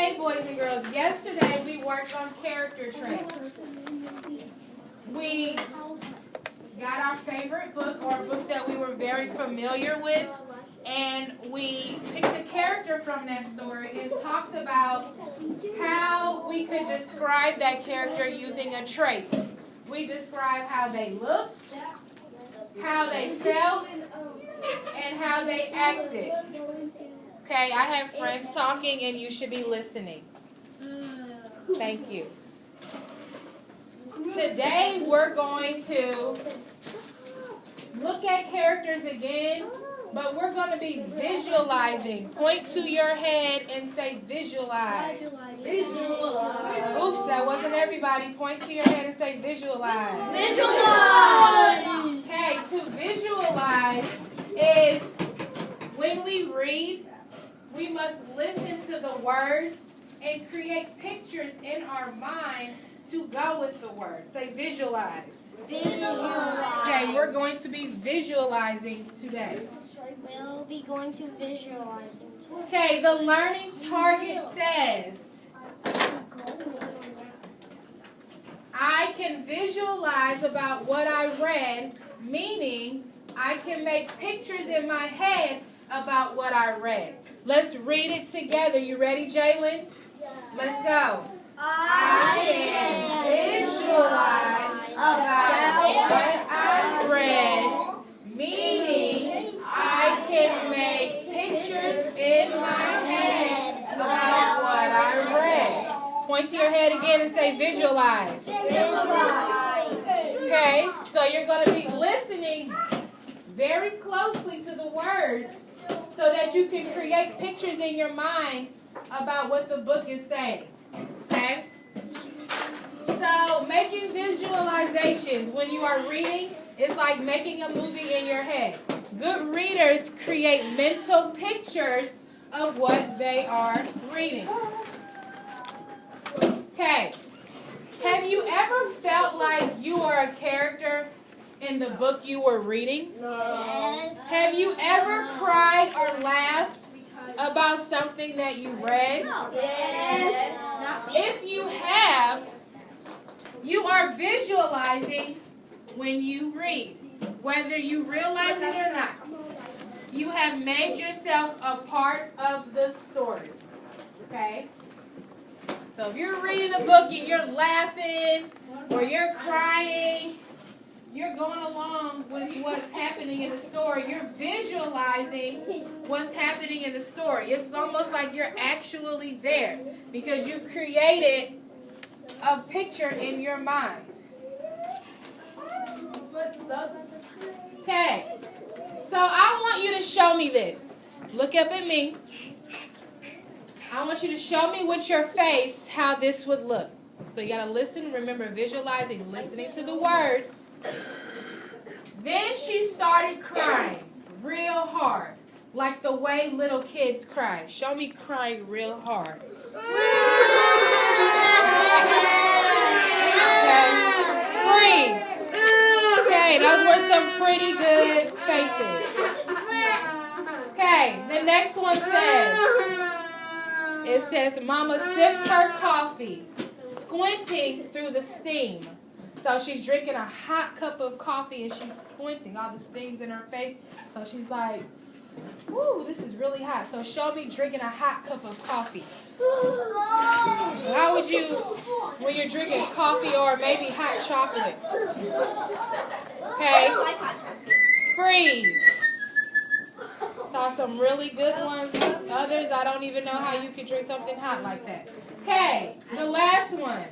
Okay, boys and girls, yesterday we worked on character traits. We got our favorite book, or a book that we were very familiar with, and we picked a character from that story and talked about how we could describe that character using a trait. We described how they looked, how they felt, and how they acted. Okay, I have friends talking and you should be listening. Thank you. Today we're going to look at characters again, but we're going to be visualizing. Point to your head and say visualize. Visualize. Oops, that wasn't everybody. Point to your head and say visualize. Visualize. Okay, to visualize is when we read, we must listen to the words and create pictures in our mind to go with the words. Say visualize. Visualize. Okay, we're going to be visualizing today. We'll be going to visualizing today. Okay, the learning target says, I can visualize about what I read, meaning I can make pictures in my head about what I read. Let's read it together. You ready, Jalen? Let's go. I can visualize about what I read, meaning I can make pictures in my head about what I read. Point to your head again and say visualize. Visualize. Okay, so you're going to be listening very closely to the words so that you can create pictures in your mind about what the book is saying. Okay? So, making visualizations when you are reading is like making a movie in your head. Good readers create mental pictures of what they are reading. Okay. Have you ever felt like you are a character in the book you were reading? Yes. Have you ever cried or laughed about something that you read? Yes. If you have, you are visualizing when you read, whether you realize it or not. You have made yourself a part of the story. Okay? So if you're reading a book and you're laughing or you're crying, you're going along with what's happening in the story. You're visualizing what's happening in the story. It's almost like you're actually there because you created a picture in your mind. Okay. So I want you to show me this. Look up at me. I want you to show me with your face how this would look. So you got to listen. Remember, visualizing, listening to the words. Then she started crying real hard, like the way little kids cry. Show me crying real hard. Okay. Freeze. Okay, those were some pretty good faces. Okay, the next one says, Mama sipped her coffee, squinting through the steam. So she's drinking a hot cup of coffee and she's squinting. All the steam's in her face. So she's like, woo, this is really hot. So show me drinking a hot cup of coffee. How would you, when you're drinking coffee or maybe hot chocolate? Okay. Freeze. Saw some really good ones. Others, I don't even know how you could drink something hot like that. Okay, the last one.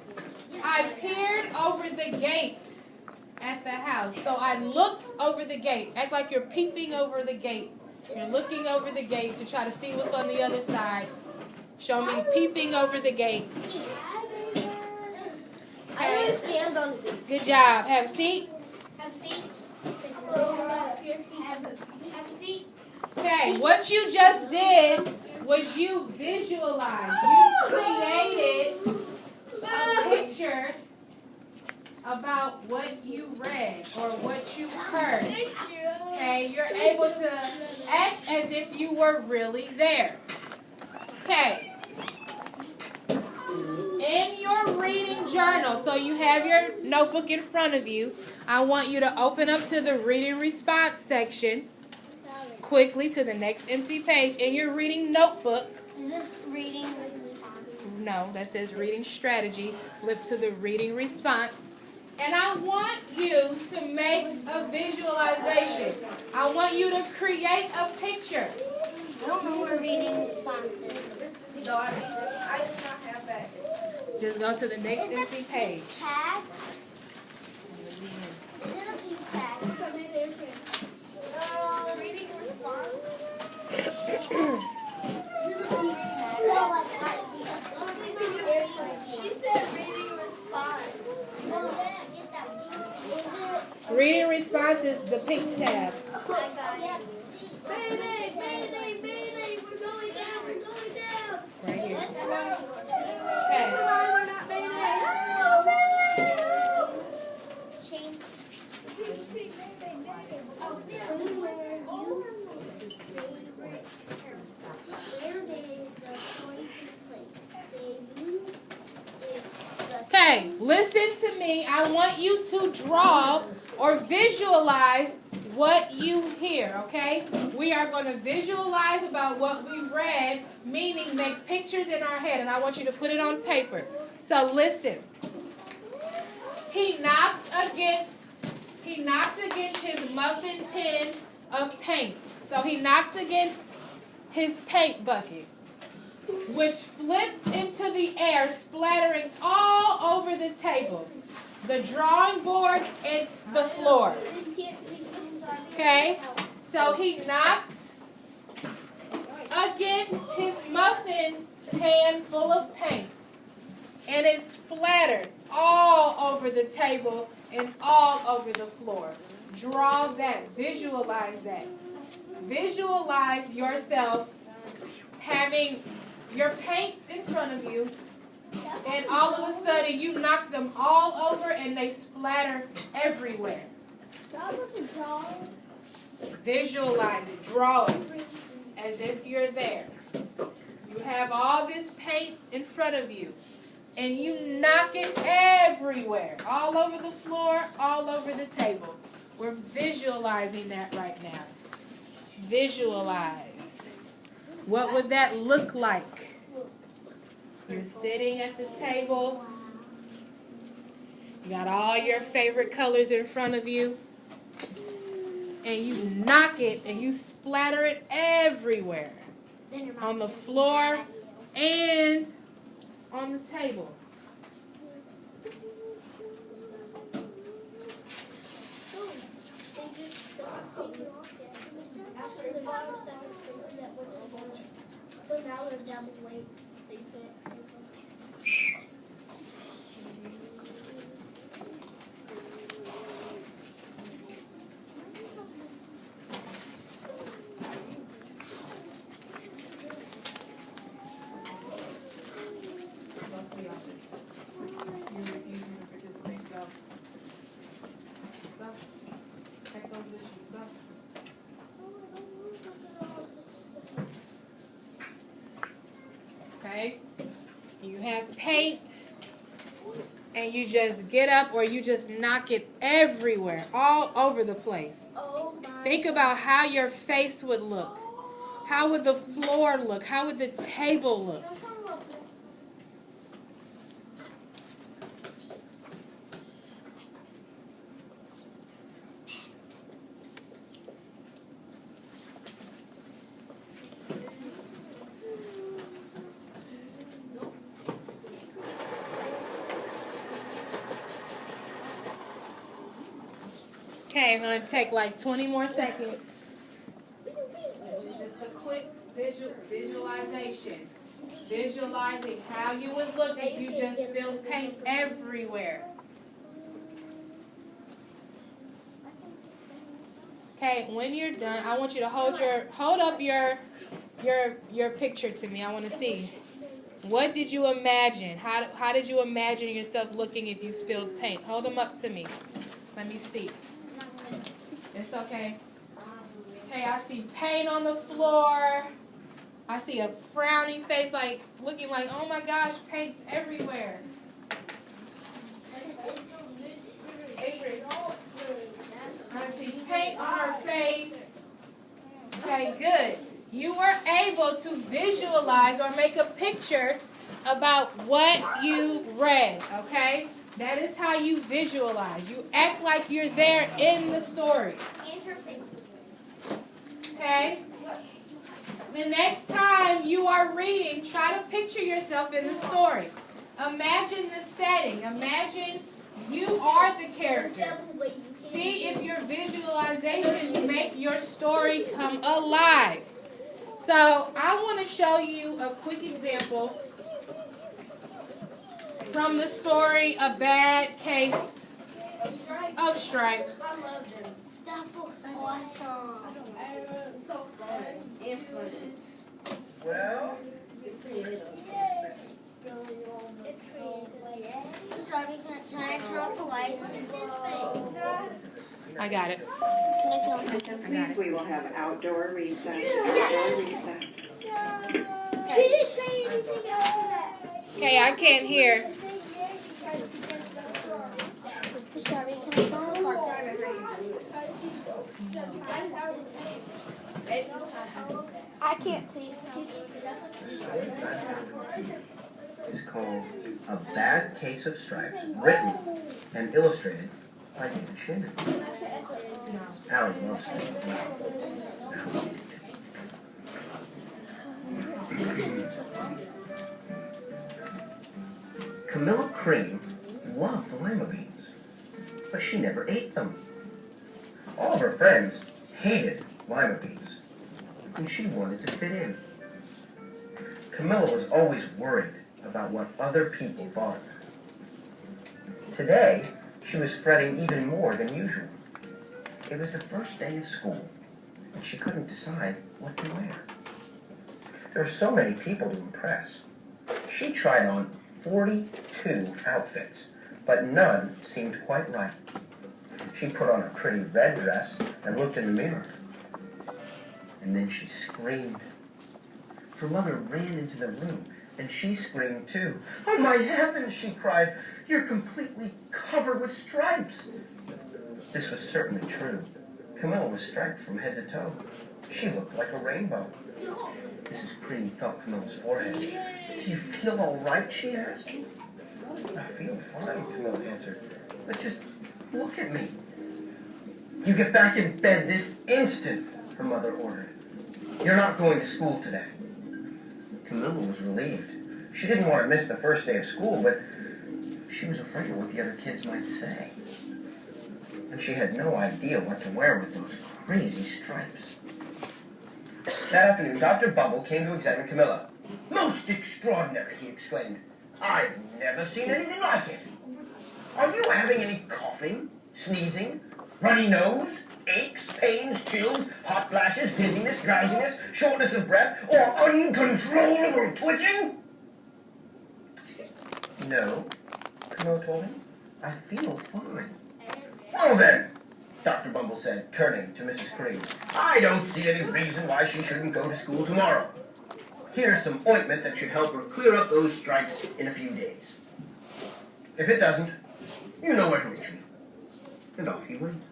I peered over the gate at the house. So I looked over the gate. Act like you're peeping over the gate. You're looking over the gate to try to see what's on the other side. Show me peeping over the gate. I want to stand on the gate. Good job. Have a seat. Have a seat. Have a seat. Okay, what you just did was you visualized. You created a picture about what you read or what you heard. Okay, you're able to act as if you were really there. Okay. you have your notebook in front of you, I want you to open up to the reading response section quickly to the next empty page in your reading notebook. Is this reading response? No, that says reading strategies. Flip to the reading response. And I want you to make a visualization. I want you to create a picture. I don't know where reading response is. No, I do not have that. Just go to the next Is it empty a page. pink tag? Is it a pink tag? Reading response. Is it a pink tag? So like right here. She said reading response. Get that pink. Reading response is the pink tab. I got it. Mayday, mayday, mayday. We're going down, we're going down. Right here. What's wrong? Okay. Why we're not mayday? Change. Okay, listen to me. I want you to draw or visualize what you hear, okay? We are going to visualize about what we read, meaning make pictures in our head, and I want you to put it on paper. So listen. He knocked against his muffin tin of paint. So he knocked against his paint bucket, which flipped into the air, splattering all over the table, the drawing board, and the floor. Okay? So he knocked against his muffin pan full of paint, and it splattered all over the table and all over the floor. Draw that. Visualize that. Visualize yourself having your paints in front of you, and all of a sudden you knock them all over and they splatter everywhere. Visualize it. Draw it as if you're there. You have all this paint in front of you, and you knock it everywhere, all over the floor, all over the table. We're visualizing that right now. Visualize. What would that look like? You're sitting at the table. You got all your favorite colors in front of you. And you knock it and you splatter it everywhere. On the floor and on the table. So now they're double weight, so you can't say that. Go to the office. You're refusing to participate. Go. Go. Take those with you. Go. Okay? You have paint, and you just get up or you just knock it everywhere, all over the place. Oh my. Think about how your face would look. How would the floor look? How would the table look? Okay, I'm going to take like 20 more seconds. This is just a quick visualization. Visualizing how you would look if you just spilled paint everywhere. Okay, when you're done, I want you to hold up your picture to me. I want to see. What did you imagine? How did you imagine yourself looking if you spilled paint? Hold them up to me. Let me see. It's okay. Okay, I see paint on the floor. I see a frowny face, like looking like, oh my gosh, paint's everywhere. Let's see, paint on her face. Okay, good. You were able to visualize or make a picture about what you read, okay? That is how you visualize. You act like you're there in the story. And her face was red. Okay? The next time you are reading, try to picture yourself in the story. Imagine the setting. Imagine you are the character. Double weight. See if your visualizations make your story come alive. So I want to show you a quick example from the story A Bad Case of Stripes. I love them. That book's awesome. So fun and funny. Well, It's creative. It's creative. Sorry, can I turn off the lights? I got it. Can I see what I got it. We will have outdoor recess. Yes! Outdoor recess. She didn't say anything after that. Okay, I can't hear. Sorry, can I go in the car? I can't see. is called A Bad Case of Stripes, written and illustrated by David Shannon. Allie loves it. Camilla Cream loved lima beans, but she never ate them. All of her friends hated lima beans, and she wanted to fit in. Camilla was always worried about what other people thought of her. Today, she was fretting even more than usual. It was the first day of school, and she couldn't decide what to wear. There were so many people to impress. She tried on 42 outfits, but none seemed quite right. She put on a pretty red dress and looked in the mirror. And then she screamed. Her mother ran into the room, and she screamed too. "Oh, my heavens," she cried. "You're completely covered with stripes." This was certainly true. Camilla was striped from head to toe. She looked like a rainbow. Mrs. Cream felt Camilla's forehead. "Do you feel all right?" she asked. "I feel fine," Camilla answered. "But just look at me." "You get back in bed this instant," her mother ordered. "You're not going to school today." Camilla was relieved. She didn't want to miss the first day of school, but she was afraid of what the other kids might say. And she had no idea what to wear with those crazy stripes. That afternoon, Dr. Bumble came to examine Camilla. "Most extraordinary," he exclaimed. "I've never seen anything like it. Are you having any coughing, sneezing, runny nose, aches, pains, chills, hot flashes, dizziness, drowsiness, shortness of breath, or uncontrollable twitching?" "No," Camilla told him. "I feel fine." "Well then," Dr. Bumble said, turning to Mrs. Cream, "I don't see any reason why she shouldn't go to school tomorrow. Here's some ointment that should help her clear up those stripes in a few days. If it doesn't, you know where to reach me." And off he went.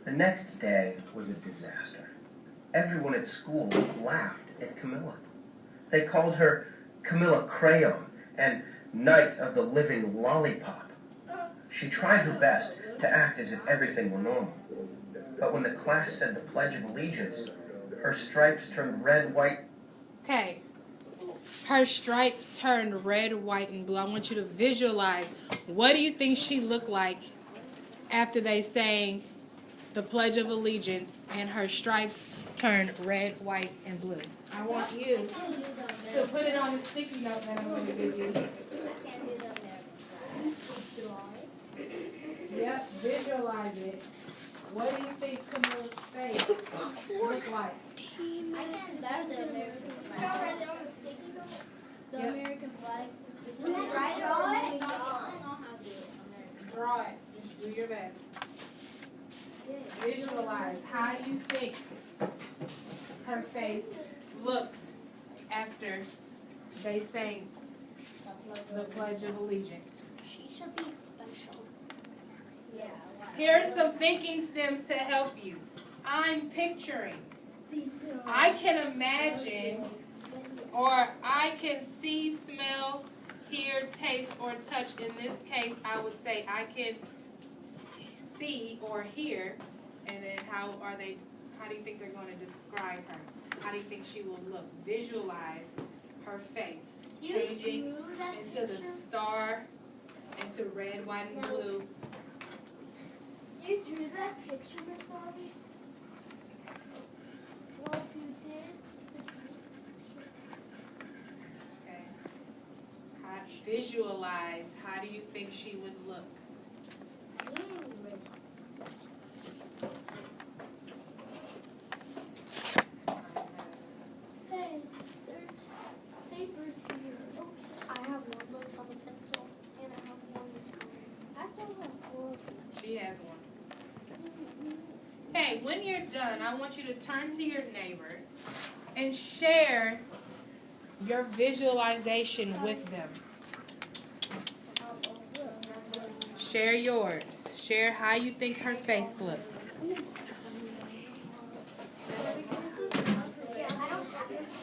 The next day was a disaster. Everyone at school laughed at Camilla. They called her Camilla Crayon and Night of the Living Lollipop. She tried her best to act as if everything were normal. But when the class said the Pledge of Allegiance, her stripes turned red, white. Okay. Her stripes turned red, white, and blue. I want you to visualize. What do you think she looked like after they sang the Pledge of Allegiance and her stripes turned red, white, and blue? I want you to put it on a sticky note that I'm going to give you. Yep, visualize it. What do you think Camilla's face looked like? I can't grab the American flag. The Yep. American flag. Write it on. I don't know how to do it. Draw it. Just do your best. Visualize. How do you think her face looked after they sang The Pledge of Allegiance. She should be special. Yeah. Here are some thinking stems to help you. I'm picturing. I can imagine, or I can see, smell, hear, taste, or touch. In this case, I would say I can see or hear. And then how do you think they're going to describe her? How do you think she will look? Visualize her face changing into the star, into red, white, and blue. You drew that picture, Miss Lobby? Well, if you did, Okay. Visualize. How do you think she would look? hey, there's papers here. I have one that's on a pencil, and I have one that's on. I don't have four. She has one. Hey, when you're done, I want you to turn to your neighbor and share your visualization with them. Share yours. Share how you think her face looks.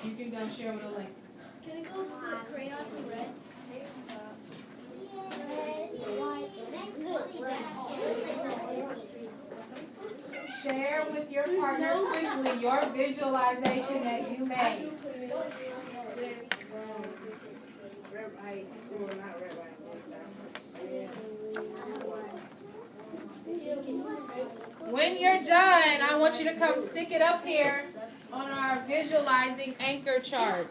You can go share with Alexa. Can we go with crayons and red? Share with your partner quickly your visualization that you made. When you're done, I want you to come stick it up here on our visualizing anchor chart.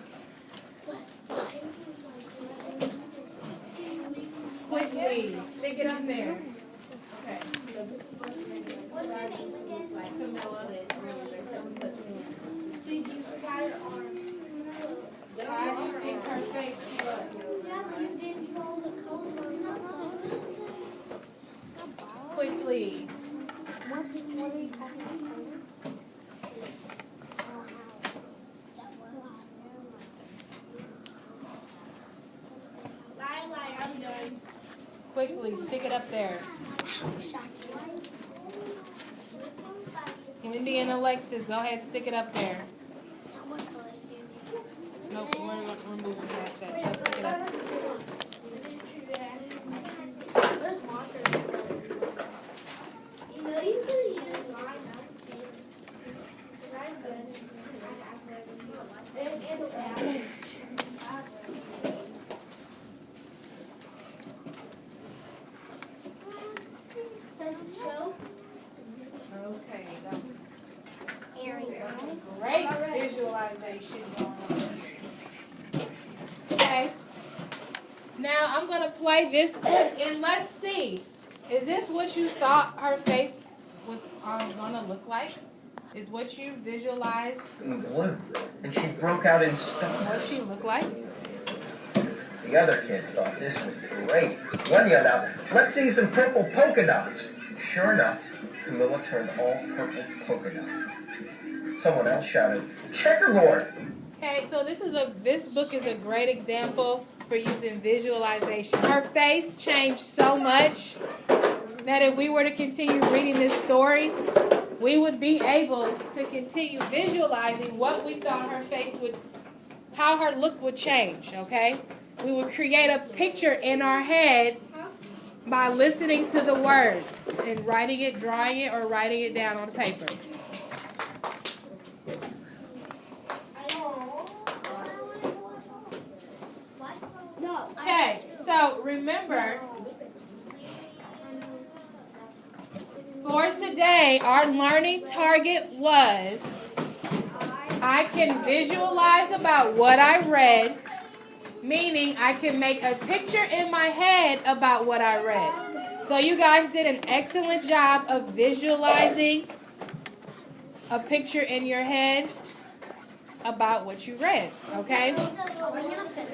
Quickly, stick it up there. Okay. What's your name again? Camilla. You forgot her arm. How do you think her face looks? Yeah, but you didn't draw the color. Quickly. What are you talking about? I'm done. Quickly, stick it up there. Wendy and Alexis, go ahead, stick it up there. Nope, we're moving past that. Go stick it up. Where's markers? You know you could use mine. Okay, great visualization going on here. Okay. Now I'm going to play this clip and let's see. Is this what you thought her face was going to look like? Is what you visualized In blue. And she broke out in stars. what she looked like? The other kids thought this was great. One yelled out, "Let's see some purple polka dots." Sure enough, Camilla turned all purple polka dot. Someone else shouted, "Checkerboard!" Okay, so this book is a great example for using visualization. Her face changed so much that if we were to continue reading this story, we would be able to continue visualizing what we thought her face would, how her look would change, okay? We would create a picture in our head by listening to the words and writing it, drawing it, or writing it down on paper. No. Okay, so remember, for today, our learning target was I can visualize about what I read, meaning I can make a picture in my head about what I read. So you guys did an excellent job of visualizing a picture in your head about what you read, okay? Are we gonna finish?